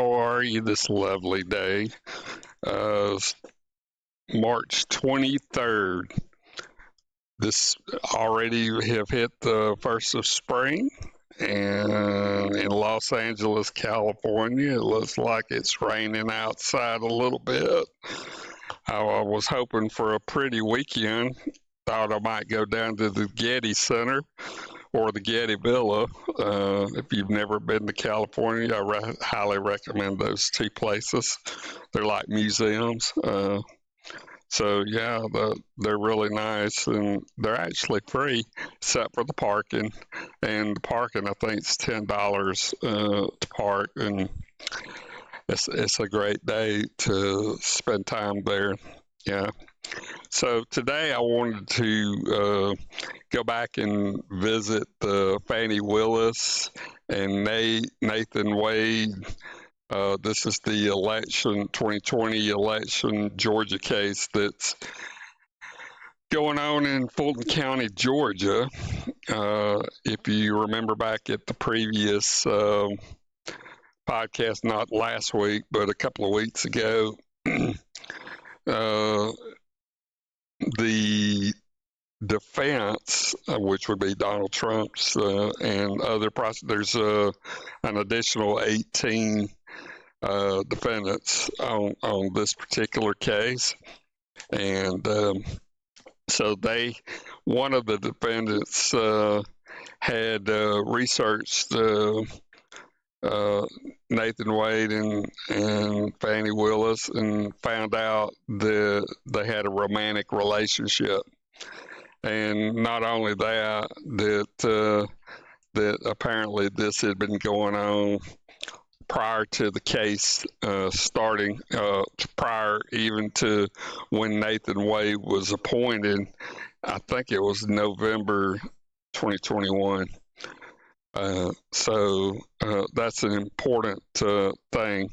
How are you this lovely day? It's March 23rd. This already have hit the first of spring, and in Los Angeles, California, it looks like it's raining outside a little bit. I was hoping for a pretty weekend. Thought I might go down to the Getty Center or the Getty Villa. If you've never been to California, I highly recommend those two places. They're like museums. So yeah, they're really nice, and they're actually free except for the parking. And the parking, I think, is $10 to park, and it's a great day to spend time there. Yeah. So today I wanted to go back and visit the Fani Willis and Nathan Wade. This is the 2020 election Georgia case that's going on in Fulton County, Georgia. If you remember back at the previous podcast, not last week, but a couple of weeks ago, the defense, which would be Donald Trump's and other prosecutors, an additional 18 defendants on this particular case. And so one of the defendants had researched Nathan Wade and Fani Willis and found out that they had a romantic relationship. And not only that, that apparently this had been going on prior to the case starting, prior even to when Nathan Wade was appointed. I think it was November 2021. So that's an important thing.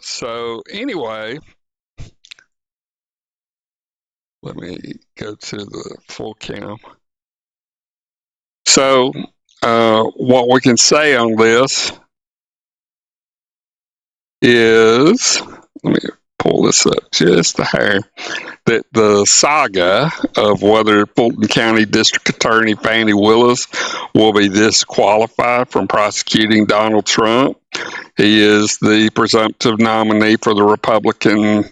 So anyway, let me go to the full cam. So what we can say on this is, let me pull this up just a hair, that the saga of whether Fulton County District Attorney Fani Willis will be disqualified from prosecuting Donald Trump. He is the presumptive nominee for the Republican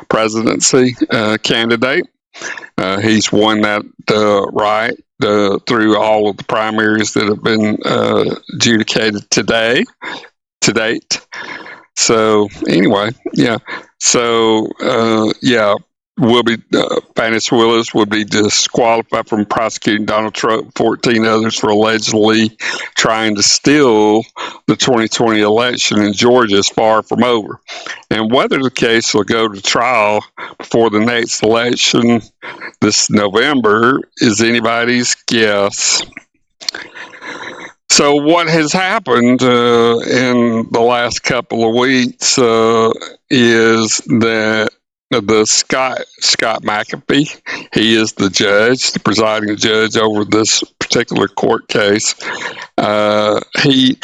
presidency candidate. He's won that right through all of the primaries that have been adjudicated to date. So anyway, yeah. So Fani Willis would be disqualified from prosecuting Donald Trump, 14 others for allegedly trying to steal the 2020 election in Georgia is far from over. And whether the case will go to trial before the next election this November is anybody's guess. So what has happened in the last couple of weeks is that the Scott McAfee, he is the judge, the presiding judge over this particular court case. He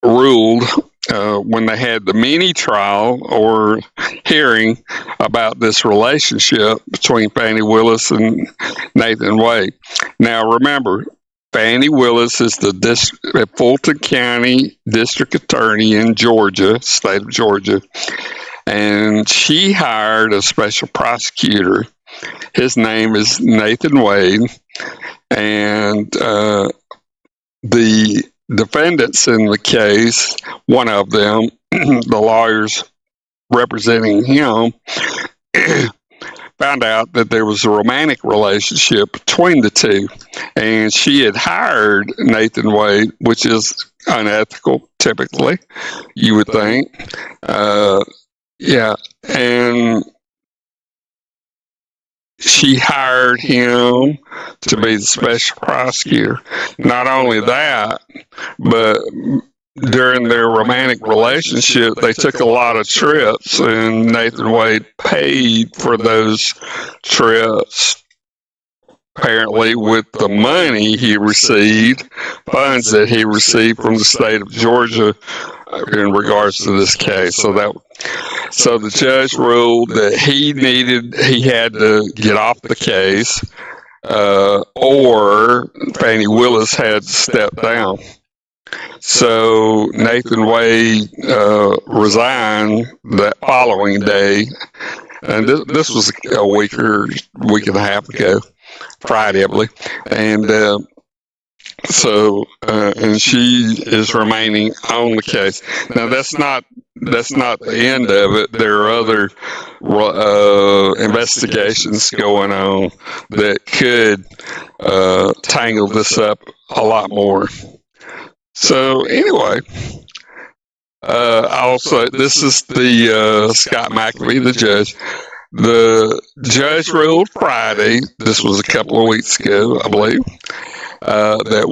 ruled when they had the mini trial or hearing about this relationship between Fani Willis and Nathan Wade. Now remember, Fani Willis is the Fulton County District Attorney in Georgia, state of Georgia, and she hired a special prosecutor. His name is Nathan Wade, and the defendants in the case, one of them, the lawyers representing him, found out that there was a romantic relationship between the two, and she had hired Nathan Wade, which is unethical, typically, you would think. And she hired him to be the special prosecutor. Not only that, but during their romantic relationship, they took a lot of trips, and Nathan Wade paid for those trips. apparently with the money he received, funds that he received from the state of Georgia in regards to this case. So the judge ruled that he had to get off the case, or Fani Willis had to step down. So Nathan Wade resigned that following day, and this was a week and a half ago, Friday, I believe, and and she is remaining on the case. Now that's not the end of it. There are other investigations going on that could tangle this up a lot more. So anyway, also this is the Scott McAfee, the judge. The judge ruled Friday, this was a couple of weeks ago, I believe, that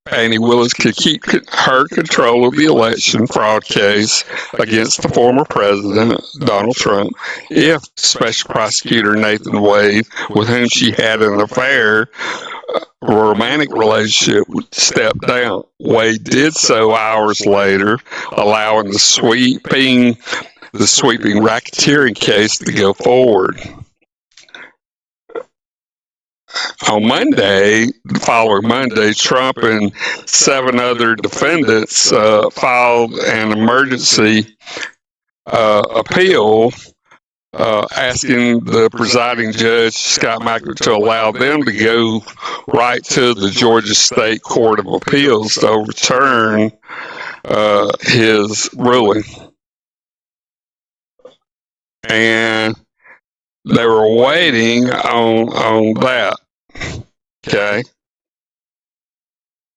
Fani Willis could keep her control of the election fraud case against the former president, Donald Trump, if Special Prosecutor Nathan Wade, with whom she had an affair, a romantic relationship, would step down. Wade did so hours later, allowing the sweeping racketeering case to go forward. On Monday, the following Monday, Trump and 7 other defendants filed an emergency appeal asking the presiding judge, Scott McAfee, to allow them to go right to the Georgia State Court of Appeals to overturn his ruling. And they were waiting on that. Okay.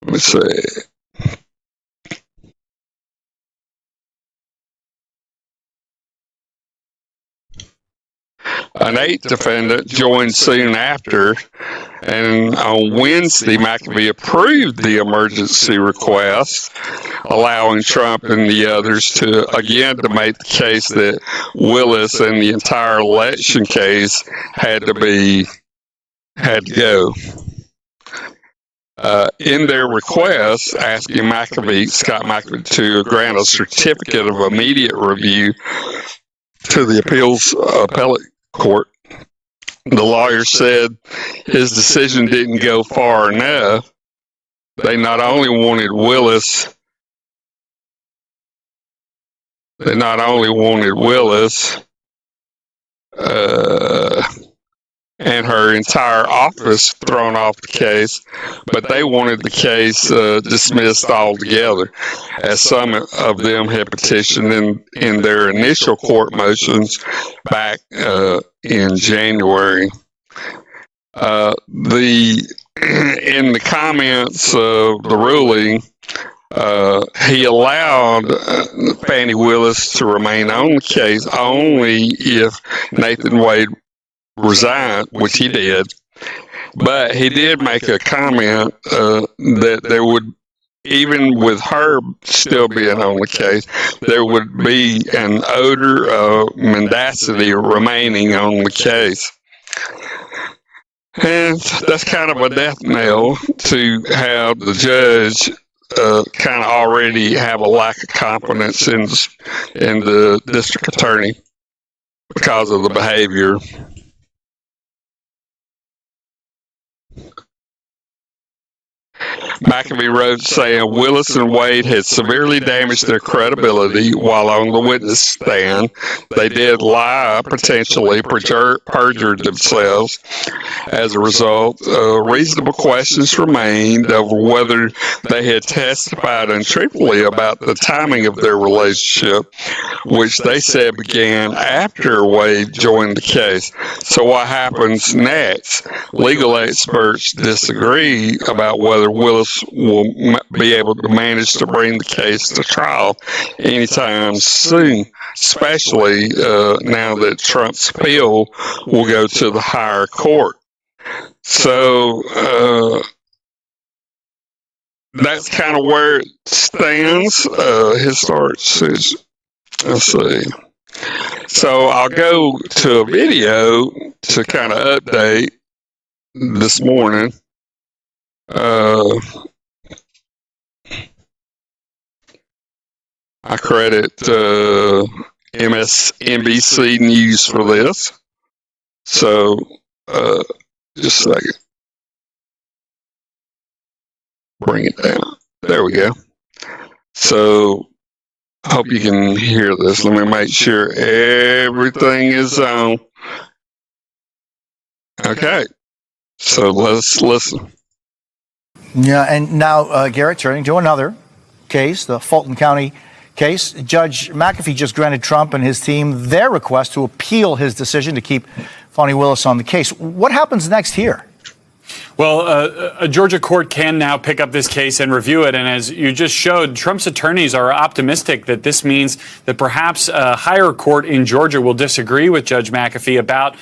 Let's see. An 8th defendant joined soon after, and on Wednesday, McAfee approved the emergency request, allowing Trump and the others to make the case that Willis and the entire election case had to go. In their request, asking Scott McAfee, to grant a certificate of immediate review to the appeals appellate court, the lawyer said his decision didn't go far enough. They not only wanted Willis, and her entire office thrown off the case, but they wanted the case dismissed altogether, as some of them had petitioned in their initial court motions back in January. In the comments of the ruling, he allowed Fani Willis to remain on the case only if Nathan Wade resigned, which he did, but he did make a comment that there would, even with her still being on the case, there would be an odor of mendacity remaining on the case. And that's kind of a death knell to have the judge kind of already have a lack of confidence in the district attorney because of the behavior. McAfee wrote saying Willis and Wade had severely damaged their credibility while on the witness stand. They did lie, potentially perjured themselves. As a result, reasonable questions remained over whether they had testified untruthfully about the timing of their relationship, which they said began after Wade joined the case. So what happens next? Legal experts disagree about whether Willis will be able to manage to bring the case to trial anytime soon, especially now that Trump's appeal will go to the higher court. So that's kind of where it stands. Let's see. So I'll go to a video to kind of update this morning. I credit MSNBC News for this. So, just a second. Bring it down. There we go. So, I hope you can hear this. Let me make sure everything is on. Okay. So, let's listen. Yeah, and now, Garrett, turning to another case, the Fulton County case. Judge McAfee just granted Trump and his team their request to appeal his decision to keep Fani Willis on the case. What happens next here? Well, a Georgia court can now pick up this case and review it. And as you just showed, Trump's attorneys are optimistic that this means that perhaps a higher court in Georgia will disagree with Judge McAfee about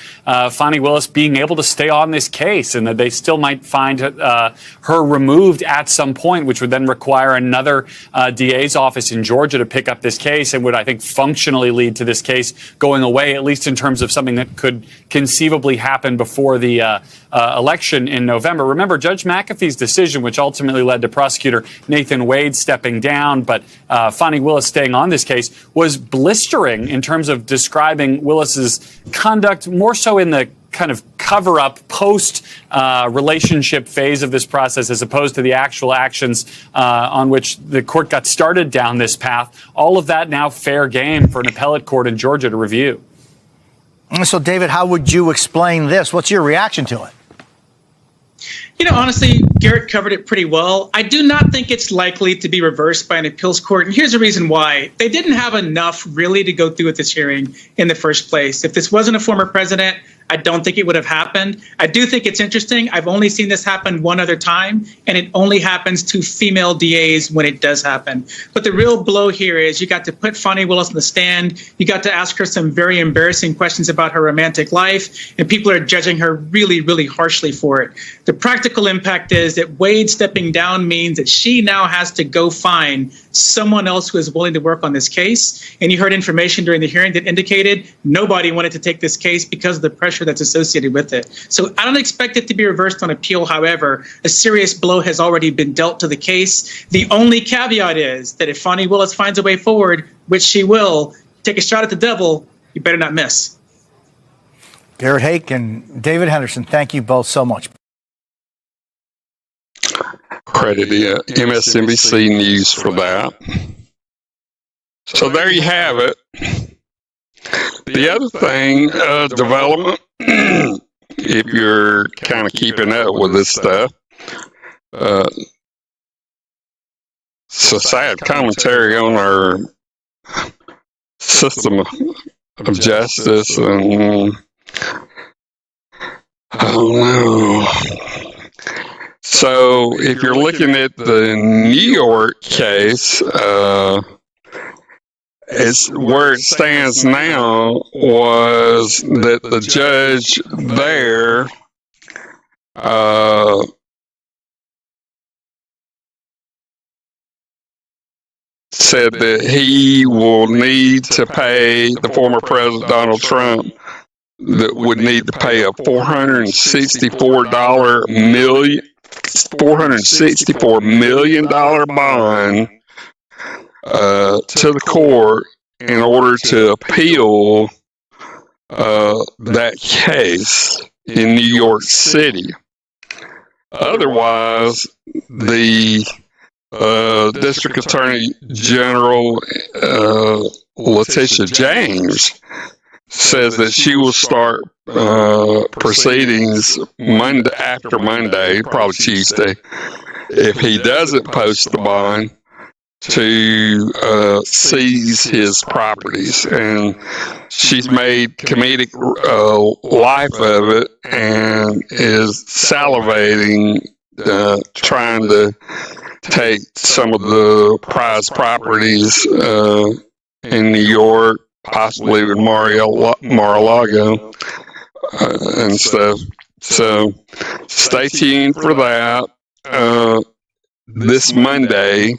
Fani Willis being able to stay on this case, and that they still might find her removed at some point, which would then require another DA's office in Georgia to pick up this case, and would, I think, functionally lead to this case going away, at least in terms of something that could conceivably happen before the election in November. Remember, Judge McAfee's decision, which ultimately led to prosecutor Nathan Wade stepping down, but Fani Willis staying on this case, was blistering in terms of describing Willis's conduct, more so in the kind of cover-up post-relationship phase of this process, as opposed to the actual actions on which the court got started down this path. All of that now fair game for an appellate court in Georgia to review. So, David, how would you explain this? What's your reaction to it? You know, honestly, Garrett covered it pretty well. I do not think it's likely to be reversed by an appeals court. And here's the reason why. They didn't have enough really to go through with this hearing in the first place. If this wasn't a former president, I don't think it would have happened. I do think it's interesting. I've only seen this happen one other time, and it only happens to female DAs when it does happen. But the real blow here is you got to put Fani Willis on the stand. You got to ask her some very embarrassing questions about her romantic life, and people are judging her really, really harshly for it. The practical impact is that Wade stepping down means that she now has to go find someone else who is willing to work on this case. And you heard information during the hearing that indicated nobody wanted to take this case because of the pressure that's associated with it. So I don't expect it to be reversed on appeal. However, a serious blow has already been dealt to the case. The only caveat is that if Fani Willis finds a way forward, which she will, take a shot at the devil, you better not miss. Garrett Hake and David Henderson, thank you both so much. Credit MSNBC News for that. So there you have it. The other thing, development, if you're kind of keeping up with this stuff, it's a sad commentary on our system of justice, and I don't know. So if you're looking at the New York case, it's where it stands now was that the judge there said that he will need to pay the former President Donald Trump, that would need to pay a $464 million bond to the court in order to appeal that case in New York City. Otherwise, the District Attorney General Letitia James says that she will start proceedings after Monday, probably Tuesday, if he doesn't post the bond, to seize his properties. And she's made comedic life of it and is salivating, trying to take some of the prized properties in New York, possibly with Mar-a-Lago and stuff. So stay tuned for that. this Monday,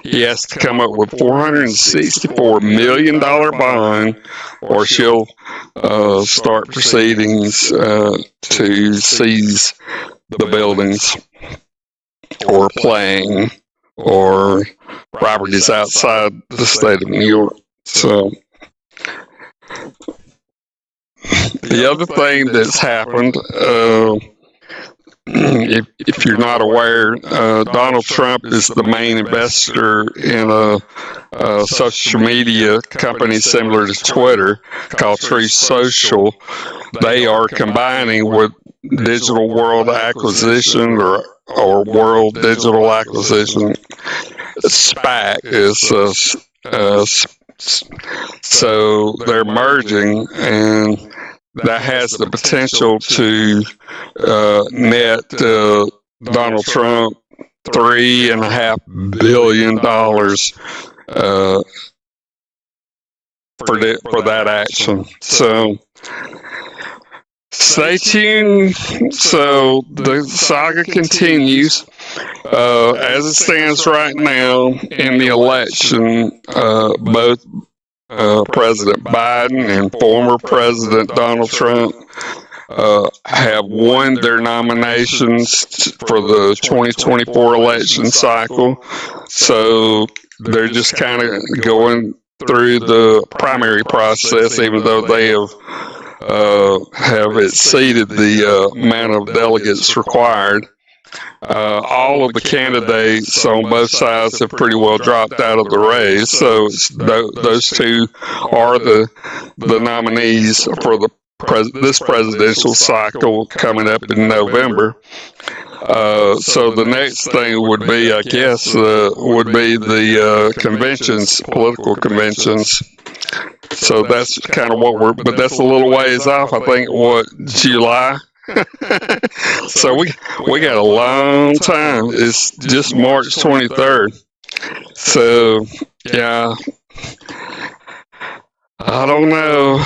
he has to come up with $464 million bond, or she'll start proceedings to seize the buildings or playing or properties outside the state of New York. So the other thing that's happened, if you're not aware, Donald Trump is the main investor in a social media company similar to Twitter called Truth Social. They are combining with Digital World Acquisition or World Digital Acquisition. SPAC is so they're merging, and that has the potential to net Donald Trump $3.5 billion for that action. So stay tuned. So the saga continues. As it stands right now in the election, both President Biden and former President Donald Trump have won their nominations for the 2024 election cycle. So they're just kind of going through the primary process, even though they have exceeded the amount of delegates required. All of the candidates on both sides have pretty well dropped out of the race, so those two are the nominees for this presidential cycle coming up in November. So the next thing would be, I guess, would be the conventions, political conventions. So that's kind of but that's a little ways off. I think, July? So we got a long time. It's just March 23rd. So yeah, I don't know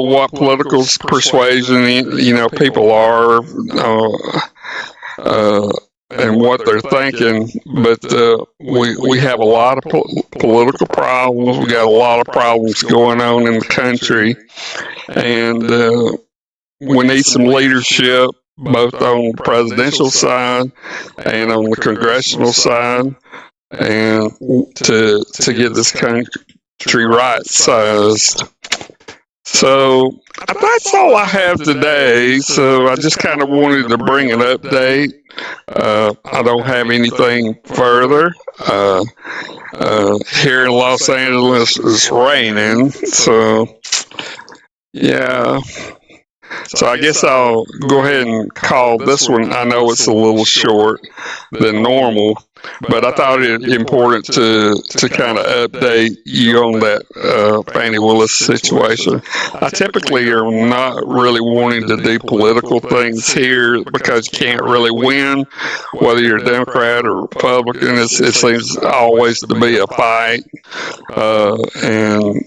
what political persuasion people are and what they're thinking, but we have a lot of political problems. We got a lot of problems going on in the country, and we need some leadership, both on the presidential side and on the congressional side, and to get this country right-sized. So that's all I have today. So I just kind of wanted to bring an update. I don't have anything further. Here in Los Angeles, it's raining. So yeah. So I guess I'll go ahead and call this one. I know it's a little short than normal, but I thought it important to kind of update you on that Fani Willis situation. I typically are not really wanting to do political things here because you can't really win, whether you're a Democrat or Republican. It seems always to be a fight, and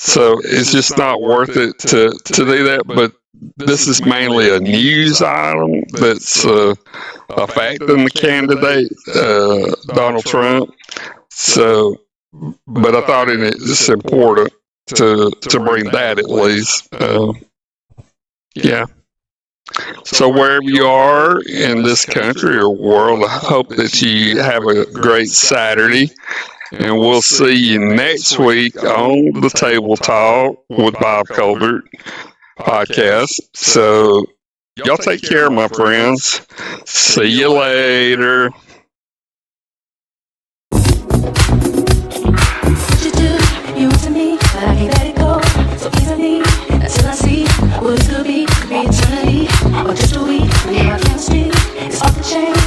so it's just not worth it to do that. But this is mainly a news item that's affecting the candidate, Donald Trump. So, but I thought it's important to bring that at least. Yeah. So wherever you are in this country or world, I hope that you have a great Saturday. And we'll see you next week on the Table Talk with Bob Colbert podcast. So y'all take care, my friends. See you later. You to me, but I can't let it go so easily until I see what it could be eternity or just a week. When my chemistry is off the chain.